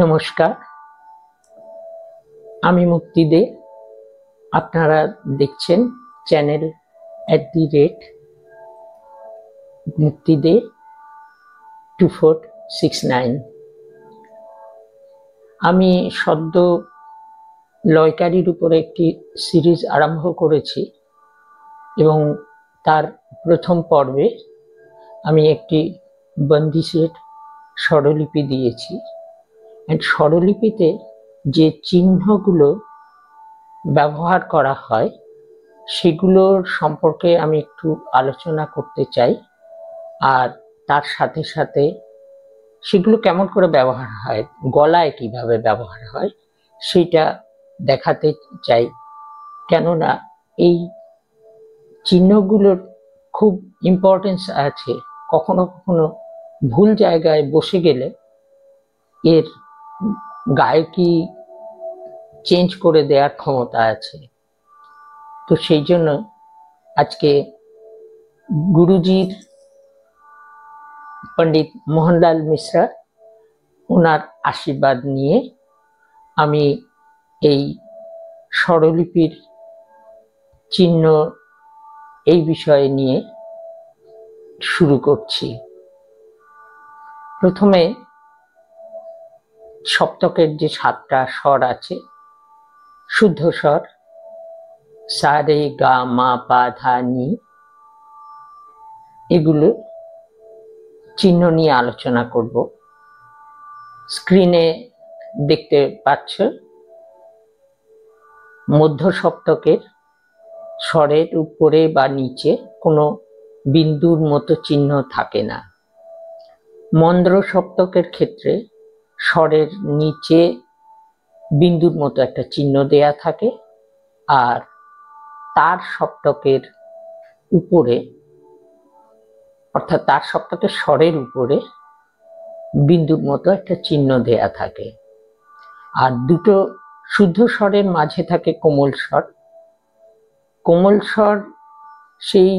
নমস্কার, আমি মুক্তি দে। আপনারা দেখছেন চ্যানেল @মুক্তি দে 2469। আমি সদ্য লয়কারির উপরে একটি সিরিজ আরম্ভ করেছি এবং তার প্রথম পর্বে আমি একটি বন্দিশের স্বরলিপি দিয়েছি। স্বরলিপিতে যে চিহ্নগুলো ব্যবহার করা হয় সেগুলোর সম্পর্কে আমি একটু আলোচনা করতে চাই, আর তার সাথে সাথে সেগুলো কেমন করে ব্যবহার হয়, গলায় কিভাবে ব্যবহার হয় সেটা দেখাতে চাই। কেননা এই চিহ্নগুলোর খুব ইম্পর্টেন্স আছে। কখনো কখনো ভুল জায়গায় বসে গেলে এর গায়কী চেঞ্জ করে দেওয়ার ক্ষমতা আছে। তো সেই জন্য আজকে গুরুজির পণ্ডিত মোহনলাল মিশ্রা ওনার আশীর্বাদ নিয়ে আমি এই স্বরলিপির চিহ্ন এই বিষয়ে নিয়ে শুরু করছি। প্রথমে সপ্তকের যে 7টা স্বর আছে, শুদ্ধ স্বর সা রে গা মা পা ধা নি, এগুলো চিহ্ন নিয়ে আলোচনা করব। স্ক্রিনে দেখতে পাচ্ছ মধ্য সপ্তকের স্বরের উপরে বা নিচে কোনো বিন্দুর মতো চিহ্ন থাকে না। মন্দ্র সপ্তকের ক্ষেত্রে স্বরের নিচে বিন্দুর মতো একটা চিহ্ন দেয়া থাকে, আর তার সপ্তকের উপরে, অর্থাৎ তার সপ্তকের স্বরের উপরে বিন্দুর মতো একটা চিহ্ন দেয়া থাকে। আর দুটো শুদ্ধ স্বরের মাঝে থাকে কোমল স্বর। কোমল স্বর সেই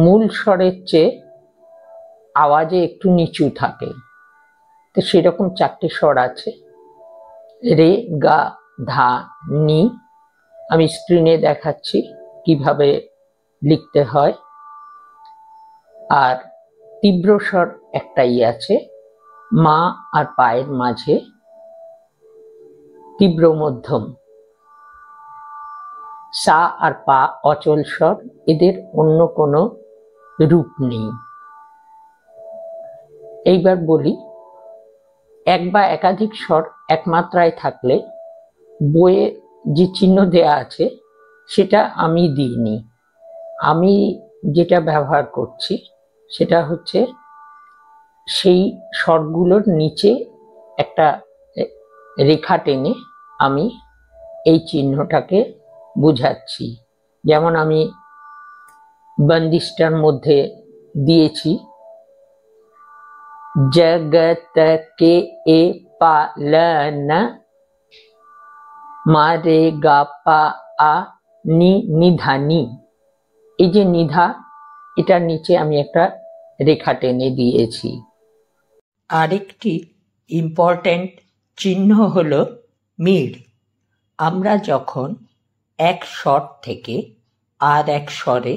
মূল স্বরের চেয়ে আওয়াজে একটু নিচু থাকে। তো সেরকম 4টে স্বর আছে, রে গা ধা নি। আমি স্ক্রিনে দেখাচ্ছি কিভাবে লিখতে হয়। আর তীব্র স্বর একটাই আছে, মা আর পায়ের মাঝে তীব্র মধ্যম। সা আর পা অচল স্বর, এদের অন্য কোনো রূপ নেই। এইবার বলি, এক বা একাধিক স্বর এক মাত্রায় থাকলে বইয়ে যে চিহ্ন দেয়া আছে সেটা আমি দিইনি। আমি যেটা ব্যবহার করছি সেটা হচ্ছে সেই স্বরগুলোর নিচে একটা রেখা টেনে আমি এই চিহ্নটাকে বুঝাচ্ছি। যেমন আমি বন্দিশটার মধ্যে দিয়েছি জগত কে এ পালন মা রে গা পা আ নি নিধা নি। এই যে নিধা, এটার নিচে আমি একটা রেখা টেনে দিয়েছি। আরেকটি ইম্পর্ট্যান্ট চিহ্ন হলো মিড়। আমরা যখন এক স্বর থেকে আর এক স্বরে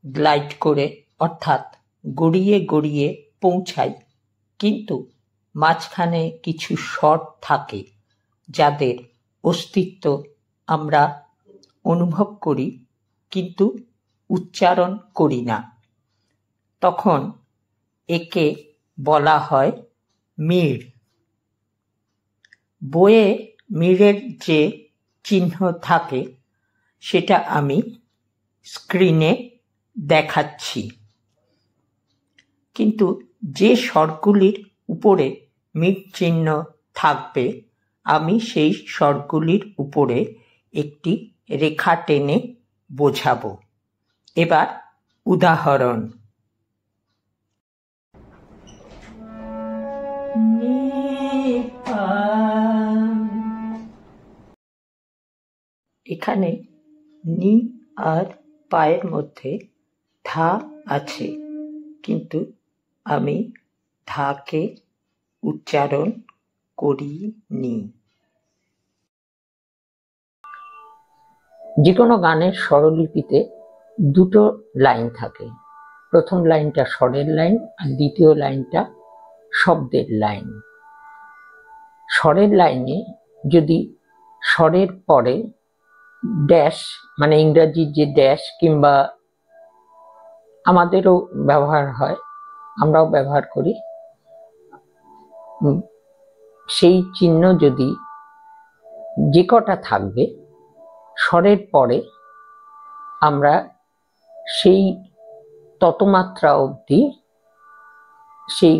গ্লাইড করে, অর্থাৎ গড়িয়ে গড়িয়ে পৌঁছাই, কিন্তু মাঝখানে কিছু স্বর থাকে যাদের অস্তিত্ব আমরা অনুভব করি কিন্তু উচ্চারণ করি না, তখন একে বলা হয় মিড়। বইয়ে মিড়ের যে চিহ্ন থাকে সেটা আমি স্ক্রিনে দেখাচ্ছি, কিন্তু যে স্বরগুলির উপরে মিড় চিহ্ন থাকবে আমি সেই স্বরগুলির উপরে একটি রেখা টেনে বোঝাবো। এবার উদাহরণ, এখানে নি আর পায়ের মধ্যে ধা আছে, কিন্তু আমি ধাকে উচ্চারণ করিনি। যে কোনো গানের স্বরলিপিতে দুটো লাইন থাকে। প্রথম লাইনটা স্বরের লাইন আর দ্বিতীয় লাইনটা শব্দের লাইন। স্বরের লাইনে যদি স্বরের পরে ড্যাশ, মানে ইংরাজির যে ড্যাশ কিংবা আমাদেরও ব্যবহার হয়, আমরাও ব্যবহার করি, সেই চিহ্ন যদি যে কটা থাকবে স্বরের পরে আমরা সেই ততমাত্রা অবধি সেই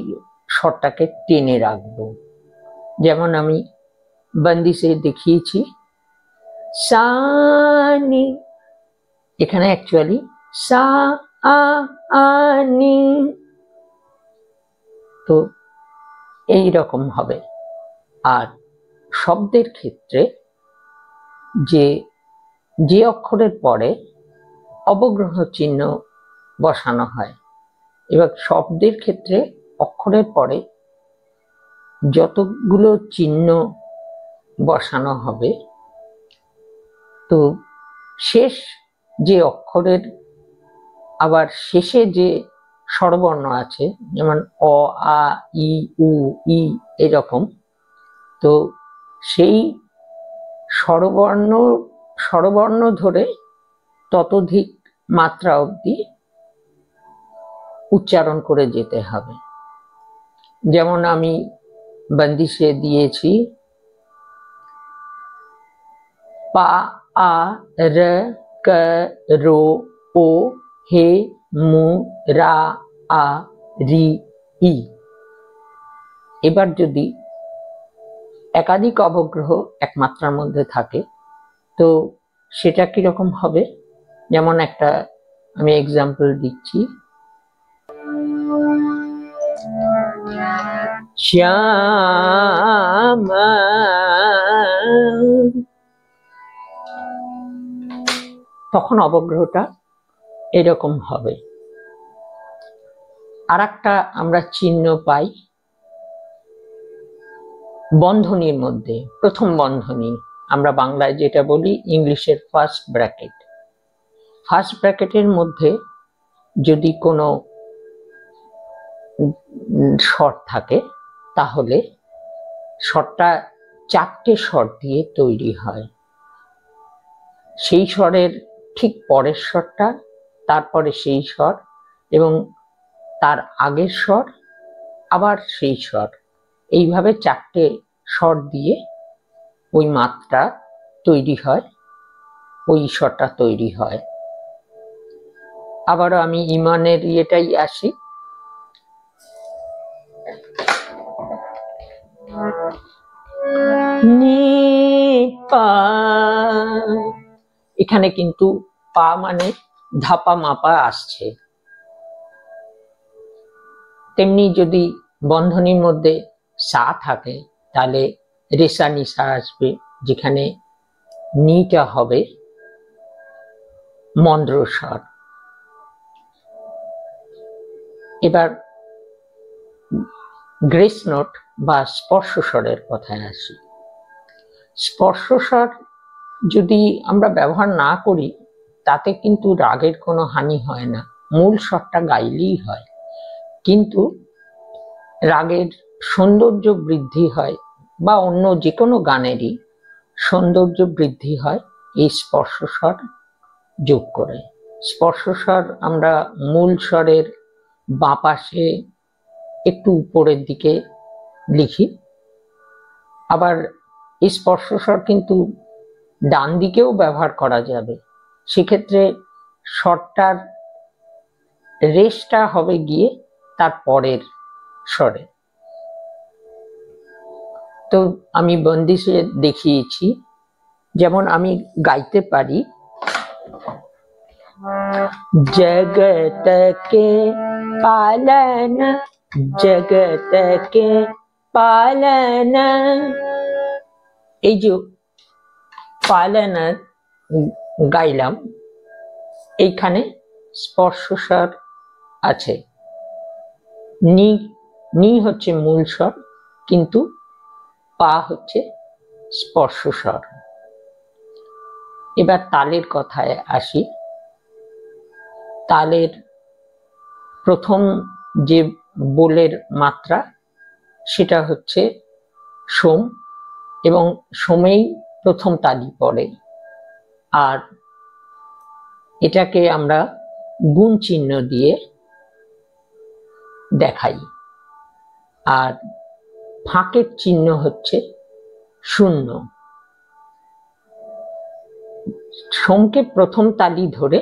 স্বরটাকে টেনে রাখবো। যেমন আমি বন্দিশে দেখিয়েছি সা নি, এখানে অ্যাকচুয়ালি সা আ আ নি, তো এই রকম হবে। আর শব্দের ক্ষেত্রে যে অক্ষরের পরে অবগ্রহ চিহ্ন বসানো হয়, এবার শব্দের ক্ষেত্রে অক্ষরের পরে যতগুলো চিহ্ন বসানো হবে, তো শেষ যে অক্ষরের আবার শেষে যে স্বরবর্ণ আছে, যেমন অ আ ই উ ই এরকম, তো সেই স্বরবর্ণ ধরে ততোধিক মাত্রা অবধি উচ্চারণ করে যেতে হবে। যেমন আমি বন্দিশে দিয়েছি পা আ র ক রো ও হে মু রা আ রি ই। এবার যদি একাধিক অবগ্রহ এক মাত্রার মধ্যে থাকে তো সেটা কিরকম হবে, যেমন একটা আমি এক্সাম্পল দিচ্ছি, শ্যামা, তখন অবগ্রহটা এরকম হবে। আর একটা আমরা চিহ্ন পাই বন্ধনীর মধ্যে, প্রথম বন্ধনী, আমরা বাংলায় যেটা বলি ইংলিশের ফার্স্ট ব্র্যাকেট। ফার্স্ট ব্র্যাকেটের মধ্যে যদি কোনো স্বর থাকে তাহলে স্বরটা চারটে স্বর দিয়ে তৈরি হয়। সেই স্বরের ঠিক পরের স্বরটা, তারপরে সেই স্বর এবং তার আগের স্বর, আবার সেই স্বর, এইভাবে চারটে স্বর দিয়ে ওই মাত্রা তৈরি হয়, ওই স্বরটা তৈরি হয়। আবারও আমি ইমানের ইয়েটাই আসি, নি পা, এখানে কিন্তু পা মানে ধাপা মাপা আসছে। তেমনি যদি বন্ধনীর মধ্যে সা থাকে তাহলে রেসা নিসা আসবে, যেখানে নিটা হবে মন্দ্র স্বর। এবার গ্রেস নোট বা স্পর্শ স্বরের কথায় আসি। স্পর্শ স্বর যদি আমরা ব্যবহার না করি তাতে কিন্তু রাগের কোনো হানি হয় না, মূল স্বরটা গাইলেই হয়, কিন্তু রাগের সৌন্দর্য বৃদ্ধি হয় বা অন্য যে কোনো গানেরই সৌন্দর্য বৃদ্ধি হয় এই স্পর্শ স্বর যোগ করে। স্পর্শ স্বর আমরা মূল স্বরের বাঁ পাশে একটু উপরের দিকে লিখি, আবার এই স্পর্শ স্বর কিন্তু ডান দিকেও ব্যবহার করা যাবে। সেক্ষেত্রে স্বরটার রেশটা হবে গিয়ে তার পরের স্বরে। তো আমি বন্দিশে দেখিয়েছি, যেমন আমি গাইতে পারি জগত কে পালন, জগত কে পালন, এই যে পালন গাইলাম, এইখানে স্পর্শ স্বর আছে, নি নি হচ্ছে মূল স্বর, কিন্তু পা হচ্ছে স্পর্শস্বর। এবার তালের কথায় আসি। তালের প্রথম যে বোলের মাত্রা সেটা হচ্ছে সোম, এবং সোমেই প্রথম তালি পড়ে। আর এটাকে আমরা গুণ চিহ্ন দিয়ে দেখাই। আর ফাঁকের চিহ্ন হচ্ছে 0। সোমকে প্রথম তালি ধরে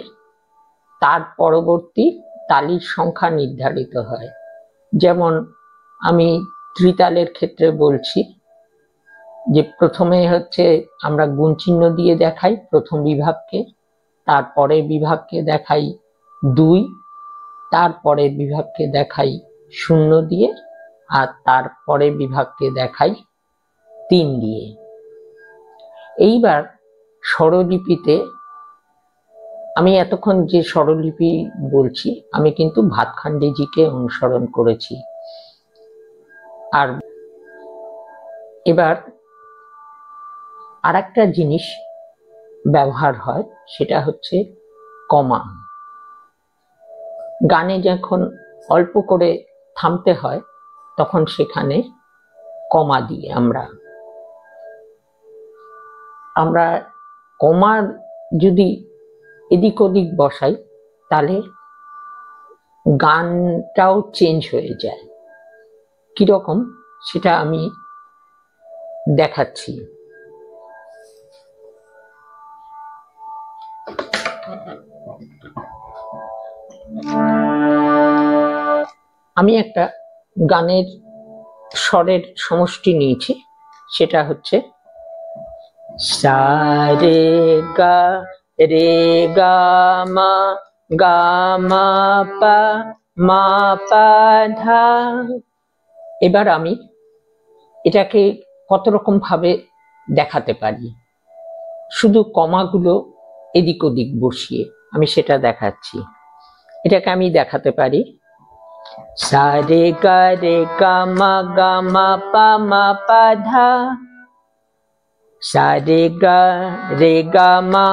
তার পরবর্তী তালির সংখ্যা নির্ধারিত হয়। যেমন আমি ত্রিতালের ক্ষেত্রে বলছি যে প্রথমে হচ্ছে আমরা গুণ চিহ্ন দিয়ে দেখাই প্রথম বিভাগকে, তারপরের বিভাগকে দেখাই 2, তারপরের বিভাগকে দেখাই 0 দিয়ে, আর তারপরের বিভাগকে দেখাই 3 দিয়ে। এইবার স্বরলিপিতে আমি এতক্ষণ যে স্বরলিপি বলছি আমি কিন্তু ভাতখান্ডেজিকে অনুসরণ করেছি। আর এবার আরেকটা জিনিস ব্যবহার হয়, সেটা হচ্ছে কমা। গানে যখন অল্প করে থামতে হয় তখন সেখানে কমা দিই আমরা কমার যদি এদিক ওদিক বসাই তাহলে গানটাও চেঞ্জ হয়ে যায়। কিরকম সেটা আমি দেখাচ্ছি। আমি একটা গানের স্বরের সমষ্টি নিয়েছি, সেটা হচ্ছে সা রে গা রে গা মা পা ধা। এবার আমি এটাকে কত রকম ভাবে দেখাতে পারি, শুধু কমাগুলো এদিক ওদিক বসিয়ে আমি সেটা দেখাচ্ছি। এটাকে আমি দেখাতে পারি সা রে গা মা পা ধা, সা রে গা মা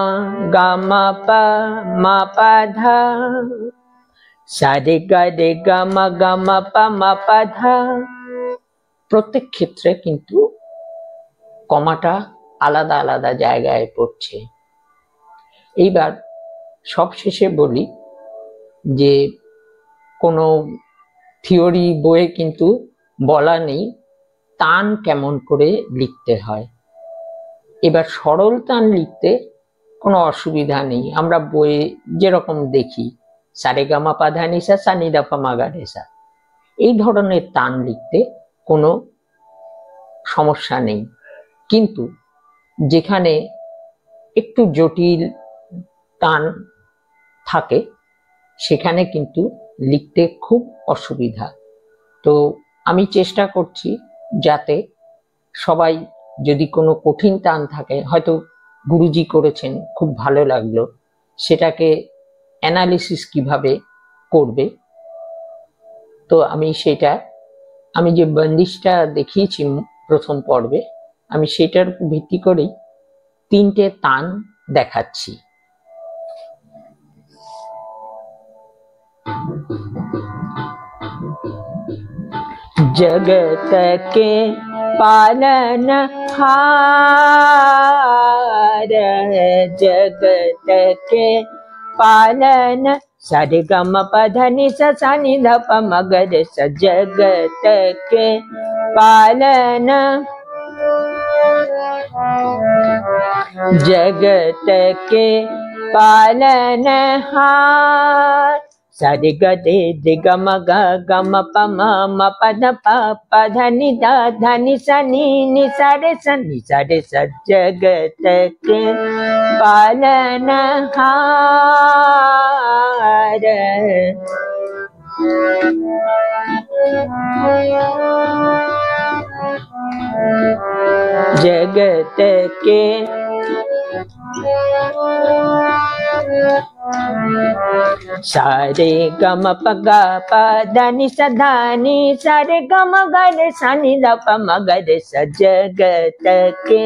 পা ধা, সা রে গা মা পা ধা। প্রত্যেক ক্ষেত্রে কিন্তু কমাটা আলাদা আলাদা জায়গায় পড়ছে। এইবার সবশেষে বলি যে কোনো থিওরি বইয়ে কিন্তু বলা নেই তান কেমন করে লিখতে হয়। এবার সরল তান লিখতে কোনো অসুবিধা নেই, আমরা বইয়ে যেরকম দেখি সারেগামা পাধা নিসা সা নি দা পা মা গা রে সা, এই ধরনের তান লিখতে কোনো সমস্যা নেই। কিন্তু যেখানে একটু জটিল টান থাকে সেখানে কিন্তু লিখতে খুব অসুবিধা। তো আমি চেষ্টা করছি যাতে সবাই, যদি কোনো কঠিন টান থাকে, হয়তো গুরুজি করেছেন খুব ভালো লাগলো, সেটাকে অ্যানালিসিস কিভাবে করবে। তো আমি যে বন্দিশটা দেখিয়েছি প্রথম পর্বে, আমি সেটার ভিত্তি করেই 3টে তান দেখাচ্ছি। जगत के पालनहार, जगत के पालन सा रे ग म प ध नि सा नि ध प म ग रे सा। जगत के पालन, जगत के पालनहार, सा रे ग रे ग म प म प ध नि ध नि सा रे सा जगत के पालनहार, जगत के सा रे ग म प ग प ध नि सा धा नि सा रे ग म ग रे सा नि ध प म ग रे सा जगत के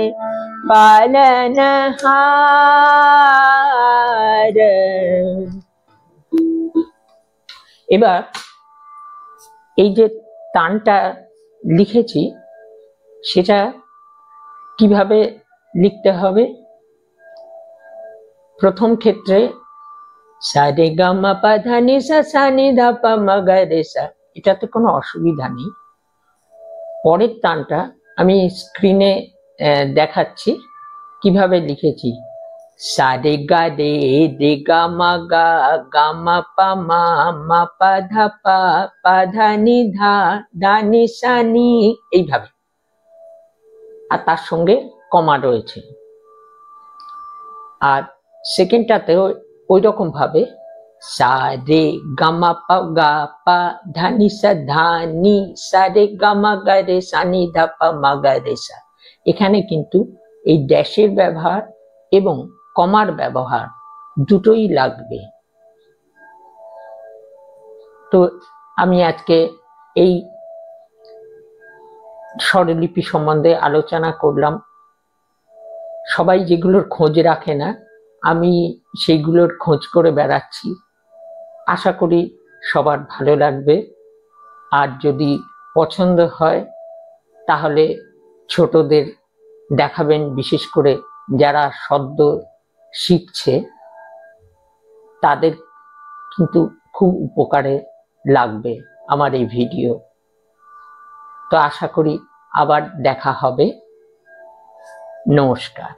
पालनहार। এবার এই যে তানটা লিখেছি সেটা কিভাবে লিখতে হবে? প্রথম ক্ষেত্রে সা রে গা মা পা ধা নি সা সা নি ধা পা মা গা রে সা, এটাতে কোনো অসুবিধা নেই। পরের তানটা আমি স্ক্রিনে দেখাচ্ছি কিভাবে লিখেছি। সা রে গা রে রে গা মা গা গা মা পা মা পা ধা পা ধা নি ধা ধা নি সা নি, এইভাবে। আর তার সঙ্গে কমা রয়েছে। আর সেকেন্ডটাতেও ওই রকম ভাবে সা রে গা মা পা গা পা ধা নি সা ধা নি সা রে গা মা গা রে সা নি ধা পা মা গা রে সা। এখানে কিন্তু এই ড্যাশের ব্যবহার এবং কমার ব্যবহার দুটোই লাগবে। তো আমি আজকে এই স্বরলিপি সম্বন্ধে আলোচনা করলাম। সবাই যেগুলোর খোঁজ রাখে না, আমি সেইগুলোর খোঁজ করে বেড়াচ্ছি। আশা করি সবার ভালো লাগবে। আর যদি পছন্দ হয় তাহলে ছোটদের দেখাবেন, বিশেষ করে যারা সদ্য শিখছে তাদের কিন্তু খুব উপকারে লাগবে আমার এই ভিডিও। তো আশা করি আবার দেখা হবে। নমস্কার।